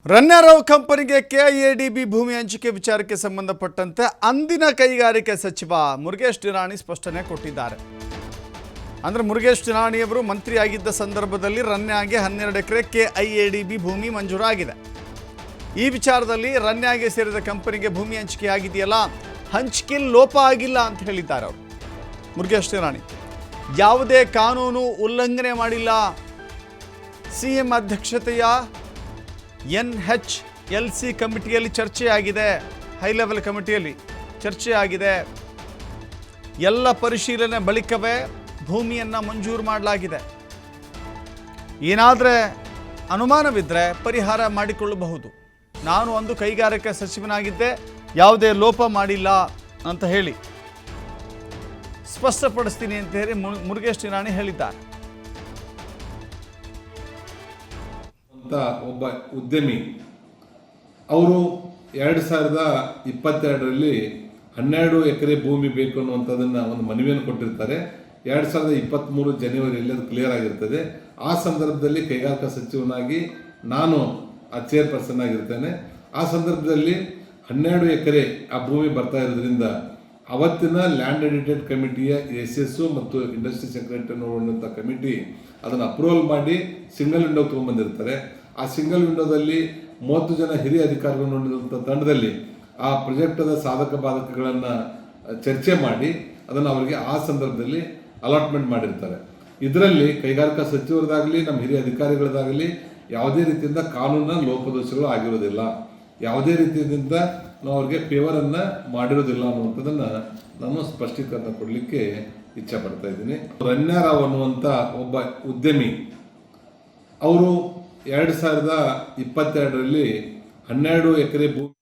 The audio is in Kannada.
ರನ್ಯಾರಾವ್ ಕಂಪನಿಗೆ ಕೆಐಎಡಿಬಿ ಭೂಮಿ ಹಂಚಿಕೆ ವಿಚಾರಕ್ಕೆ ಸಂಬಂಧಪಟ್ಟಂತೆ ಅಂದಿನ ಕೈಗಾರಿಕೆ ಸಚಿವ ಮುರುಗೇಶ್ ನಿರಾಣಿ ಸ್ಪಷ್ಟನೆ ಕೊಟ್ಟಿದ್ದಾರೆ. ಅಂದರೆ ಮುರುಗೇಶ್ ನಿರಾಣಿಯವರು ಮಂತ್ರಿಯಾಗಿದ್ದ ಸಂದರ್ಭದಲ್ಲಿ ರನ್ಯಾಗೆ 12 ಎಕರೆ ಕೆಐಎಡಿಬಿ ಭೂಮಿ ಮಂಜೂರಾಗಿದೆ. ಈ ವಿಚಾರದಲ್ಲಿ ರನ್ಯಾಗೆ ಸೇರಿದ ಕಂಪನಿಗೆ ಭೂಮಿ ಹಂಚಿಕೆ ಆಗಿದೆಯಲ್ಲ, ಹಂಚಿಕೆ ಲೋಪ ಆಗಿಲ್ಲ ಅಂತ ಹೇಳಿದ್ದಾರೆ ಅವರು. ಮುರುಗೇಶ್ ನಿರಾಣಿ ಯಾವುದೇ ಕಾನೂನು ಉಲ್ಲಂಘನೆ ಮಾಡಿಲ್ಲ. ಸಿಎಂ ಅಧ್ಯಕ್ಷತೆಯ NHLC ಕಮಿಟಿಯಲ್ಲಿ ಚರ್ಚೆಯಾಗಿದೆ. ಹೈ ಲೆವೆಲ್ ಕಮಿಟಿಯಲ್ಲಿ ಚರ್ಚೆಯಾಗಿದೆ. ಎಲ್ಲ ಪರಿಶೀಲನೆ ಬಳಿಕವೇ ಭೂಮಿಯನ್ನು ಮಂಜೂರು ಮಾಡಲಾಗಿದೆ. ಏನಾದರೆ ಅನುಮಾನವಿದ್ದರೆ ಪರಿಹಾರ ಮಾಡಿಕೊಳ್ಳಬಹುದು. ನಾನು ಒಂದು ಕೈಗಾರಿಕಾ ಸಚಿವನಾಗಿದ್ದೆ, ಯಾವುದೇ ಲೋಪ ಮಾಡಿಲ್ಲ ಅಂತ ಹೇಳಿ ಸ್ಪಷ್ಟಪಡಿಸ್ತೀನಿ ಅಂತ ಹೇಳಿ ಮುರುಗೇಶ್ ನಿರಾಣಿ ಹೇಳಿದ್ದಾರೆ. ಒಬ್ಬ ಉದ್ಯಮಿ ಅವರು 2022ರಲ್ಲಿ 12 ಎಕರೆ ಭೂಮಿ ಬೇಕು ಅನ್ನುವಂಥದ್ದನ್ನು ಒಂದು ಮನವಿಯನ್ನು ಕೊಟ್ಟಿರ್ತಾರೆ. 2023 ಜನವರಿಯಲ್ಲಿ ಅದು ಕ್ಲಿಯರ್ ಆಗಿರ್ತದೆ. ಆ ಸಂದರ್ಭದಲ್ಲಿ ಕೈಗಾರಿಕಾ ಸಚಿವನಾಗಿ ನಾನು ಆ ಚೇರ್ಪರ್ಸನ್ ಆಗಿರ್ತೇನೆ. ಆ ಸಂದರ್ಭದಲ್ಲಿ 12 ಎಕರೆ ಆ ಭೂಮಿ ಬರ್ತಾ ಇರೋದ್ರಿಂದ ಅವತ್ತಿನ ಲ್ಯಾಂಡ್ ಎಡಿಟೆಡ್ ಕಮಿಟಿಯ SS ಮತ್ತು ಇಂಡಸ್ಟ್ರಿ ಸೆಕ್ರೆಟರಿ ನೋಡುವಂಥ ಕಮಿಟಿ ಅದನ್ನು ಅಪ್ರೂವಲ್ ಮಾಡಿ ಸಿಂಗಲ್ ವಿಂಡೋ ತೊಗೊಂಡ್ಬಂದಿರ್ತಾರೆ. ಆ ಸಿಂಗಲ್ ವಿಂಡೋದಲ್ಲಿ 30 ಜನ ಹಿರಿಯ ಅಧಿಕಾರಿಗಳು ನೋಡಿದಂಥ ತಂಡದಲ್ಲಿ ಆ ಪ್ರಾಜೆಕ್ಟದ ಸಾಧಕ ಬಾಧಕಗಳನ್ನು ಚರ್ಚೆ ಮಾಡಿ ಅದನ್ನು ಅವರಿಗೆ ಆ ಸಂದರ್ಭದಲ್ಲಿ ಅಲಾಟ್ಮೆಂಟ್ ಮಾಡಿರ್ತಾರೆ. ಇದರಲ್ಲಿ ಕೈಗಾರಿಕಾ ಸಚಿವರದಾಗಲಿ ನಮ್ಮ ಹಿರಿಯ ಅಧಿಕಾರಿಗಳದಾಗಲಿ ಯಾವುದೇ ರೀತಿಯಿಂದ ಕಾನೂನಿನ ಲೋಪದೋಷಗಳು ಆಗಿರೋದಿಲ್ಲ. ಯಾವುದೇ ರೀತಿಯಿಂದ ನಾವು ಅವ್ರಿಗೆ ಫೇವರನ್ನು ಮಾಡಿರೋದಿಲ್ಲ ಅನ್ನುವಂಥದ್ದನ್ನು ನಾನು ಸ್ಪಷ್ಟೀಕರಣ ಕೊಡಲಿಕ್ಕೆ ಇಚ್ಛೆ ಪಡ್ತಾ ಇದ್ದೀನಿ. ರನ್ಯಾರಾವ್ ಅನ್ನುವಂಥ ಒಬ್ಬ ಉದ್ಯಮಿ ಅವರು 2022ರಲ್ಲಿ 12 ಎಕರೆ ಭೂಮಿ